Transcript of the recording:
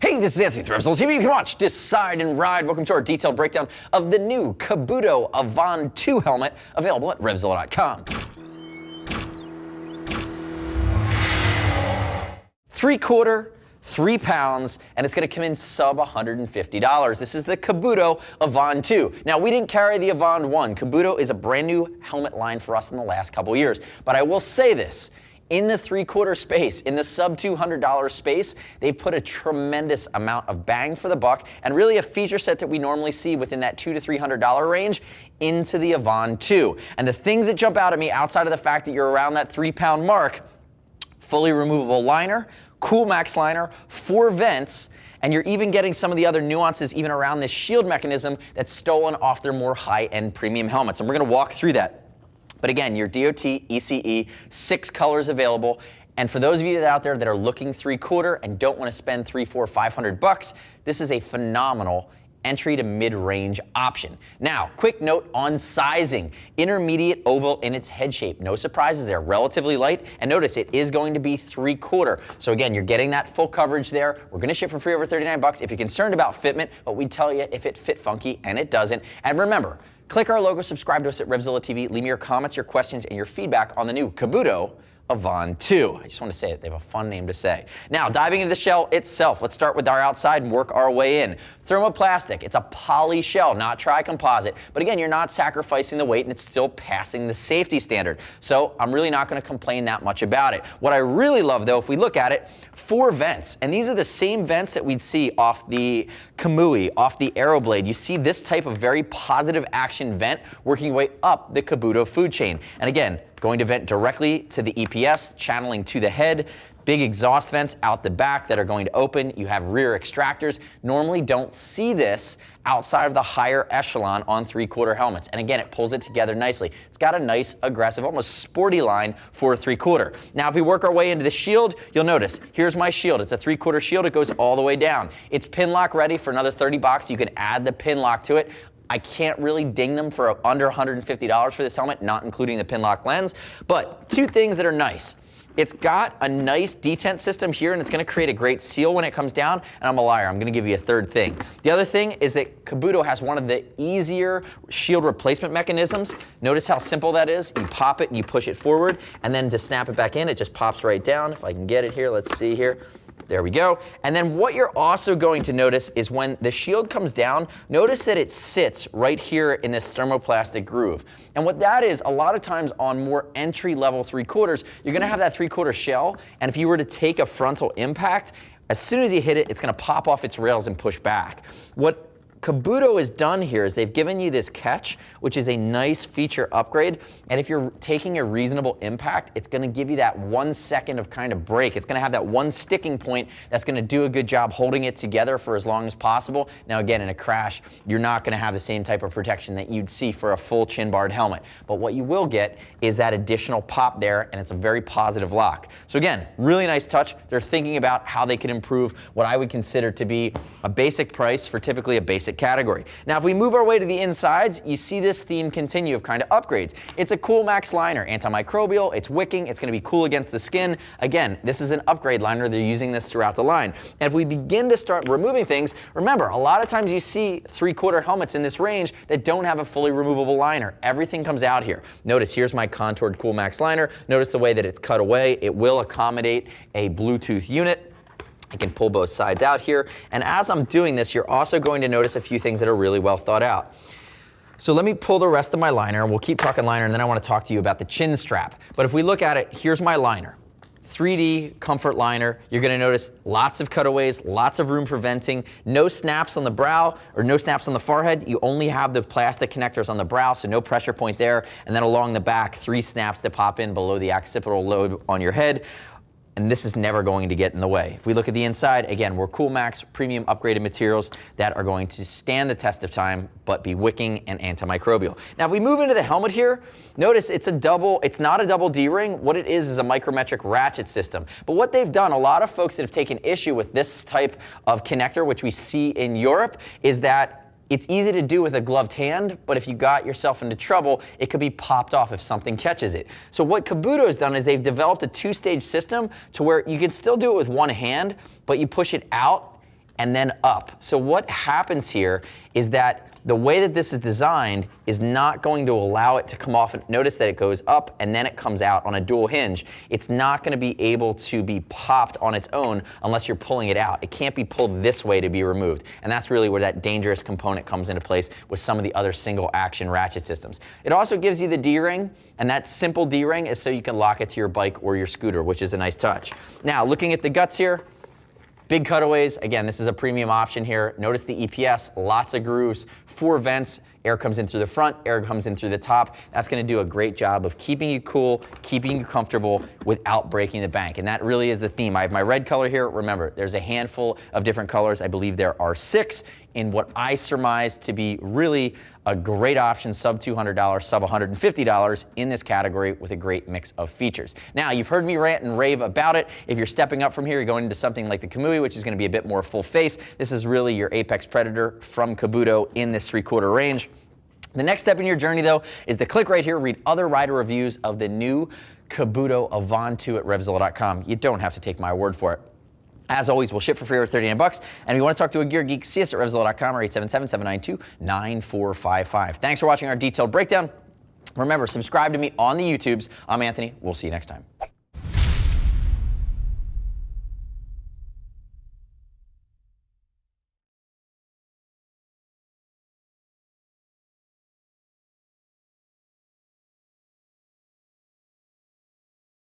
Hey, this is Anthony from RevZilla TV. You can watch, decide, and ride. Welcome to our detailed breakdown of the new Kabuto Avand 2 helmet, available at RevZilla.com. 3/4, 3 pounds, and it's going to come in sub $150. This is the Kabuto Avand 2. Now, we didn't carry the Avand 1. Kabuto is a brand new helmet line for us in the last couple years. But I will say this. In the 3/4 space, in the sub $200 space, they've put a tremendous amount of bang for the buck and really a feature set that we normally see within that $200 to $300 range into the Avand 2. And the things that jump out at me outside of the fact that you're around that 3-pound mark: fully removable liner, CoolMax liner, 4 vents, and you're even getting some of the other nuances even around this shield mechanism that's stolen off their more high-end premium helmets. And we're going to walk through that. But again, your DOT, ECE, 6 colors available. And for those of you out there that are looking 3/4 and don't want to spend $300, $400, $500, this is a phenomenal entry to mid-range option. Now, quick note on sizing: intermediate oval in its head shape. No surprises there, relatively light, and notice it is going to be 3/4. So again, you're getting that full coverage there. We're gonna ship for free over $39 if you're concerned about fitment, but we tell you if it fit funky, and it doesn't. And remember, click our logo, subscribe to us at RevZilla TV, leave me your comments, your questions, and your feedback on the new Kabuto Avand 2. I just want to say it, they have a fun name to say. Now, diving into the shell itself, let's start with our outside and work our way in. Thermoplastic, it's a poly shell, not tri-composite. But again, you're not sacrificing the weight and it's still passing the safety standard. So I'm really not going to complain that much about it. What I really love though, if we look at it, 4 vents. And these are the same vents that we'd see off the Kamui, off the Aeroblade. You see this type of very positive action vent working your way up the Kabuto food chain. And again, going to vent directly to the EPS, channeling to the head. Big exhaust vents out the back that are going to open. You have rear extractors. Normally don't see this outside of the higher echelon on 3/4 helmets. And again, it pulls it together nicely. It's got a nice, aggressive, almost sporty line for a 3/4. Now, if we work our way into the shield, you'll notice, here's my shield. It's a 3/4 shield. It goes all the way down. It's pin lock ready for another $30. You can add the pin lock to it. I can't really ding them for under $150 for this helmet, not including the pin lock lens. But 2 things that are nice. It's got a nice detent system here, and it's going to create a great seal when it comes down. And I'm a liar. I'm going to give you a third thing. The other thing is that Kabuto has one of the easier shield replacement mechanisms. Notice how simple that is. You pop it and you push it forward, and then to snap it back in, it just pops right down. If I can get it here, let's see here. There we go. And then what you're also going to notice is when the shield comes down, notice that it sits right here in this thermoplastic groove. And what that is, a lot of times on more entry-level 3/4, you're going to have that 3/4 shell, and if you were to take a frontal impact, as soon as you hit it, it's going to pop off its rails and push back. What Kabuto has done here is they've given you this catch, which is a nice feature upgrade. And if you're taking a reasonable impact, it's going to give you that 1 second of kind of break. It's going to have that one sticking point that's going to do a good job holding it together for as long as possible. Now, again, in a crash, you're not going to have the same type of protection that you'd see for a full chin barred helmet. But what you will get is that additional pop there, and it's a very positive lock. So again, really nice touch. They're thinking about how they could improve what I would consider to be a basic price for typically a basic category. Now, if we move our way to the insides, you see this theme continue of kind of upgrades. It's a CoolMax liner, antimicrobial, it's wicking, it's going to be cool against the skin. Again, this is an upgrade liner. They're using this throughout the line. And if we begin to start removing things, remember, a lot of times you see 3/4 helmets in this range that don't have a fully removable liner. Everything comes out here. Notice here's my contoured CoolMax liner. Notice the way that it's cut away. It will accommodate a Bluetooth unit. I can pull both sides out here. And as I'm doing this, you're also going to notice a few things that are really well thought out. So let me pull the rest of my liner, and we'll keep talking liner, and then I want to talk to you about the chin strap. But if we look at it, here's my liner. 3D comfort liner. You're going to notice lots of cutaways, lots of room for venting, no snaps on the brow or no snaps on the forehead. You only have the plastic connectors on the brow, so no pressure point there. And then along the back, 3 snaps that pop in below the occipital lobe on your head. And this is never going to get in the way. If we look at the inside, again, we're CoolMax premium upgraded materials that are going to stand the test of time, but be wicking and antimicrobial. Now, if we move into the helmet here, notice it's not a double D-ring. What it is a micrometric ratchet system. But what they've done, a lot of folks that have taken issue with this type of connector, which we see in Europe, is that it's easy to do with a gloved hand, but if you got yourself into trouble, it could be popped off if something catches it. So what Kabuto has done is they've developed a 2-stage system to where you can still do it with one hand, but you push it out and then up. So what happens here is that the way that this is designed is not going to allow it to come off. Notice that it goes up and then it comes out on a dual hinge. It's not going to be able to be popped on its own unless you're pulling it out. It can't be pulled this way to be removed. And that's really where that dangerous component comes into place with some of the other single action ratchet systems. It also gives you the D-ring, and that simple D-ring is so you can lock it to your bike or your scooter, which is a nice touch. Now, looking at the guts here, big cutaways. Again, this is a premium option here. Notice the EPS, lots of grooves, 4 vents. Air comes in through the front, air comes in through the top. That's gonna do a great job of keeping you cool, keeping you comfortable without breaking the bank. And that really is the theme. I have my red color here. Remember, there's a handful of different colors. I believe there are 6 in what I surmise to be really a great option, sub $200, sub $150 in this category with a great mix of features. Now, you've heard me rant and rave about it. If you're stepping up from here, you're going into something like the Kamui, which is gonna be a bit more full face. This is really your apex predator from Kabuto in this 3/4 range. The next step in your journey, though, is to click right here, read other rider reviews of the new Kabuto Avand 2 at RevZilla.com. You don't have to take my word for it. As always, we'll ship for free or $39. And if you want to talk to a gear geek, see us at RevZilla.com or 877-792-9455. Thanks for watching our detailed breakdown. Remember, subscribe to me on the YouTubes. I'm Anthony. We'll see you next time.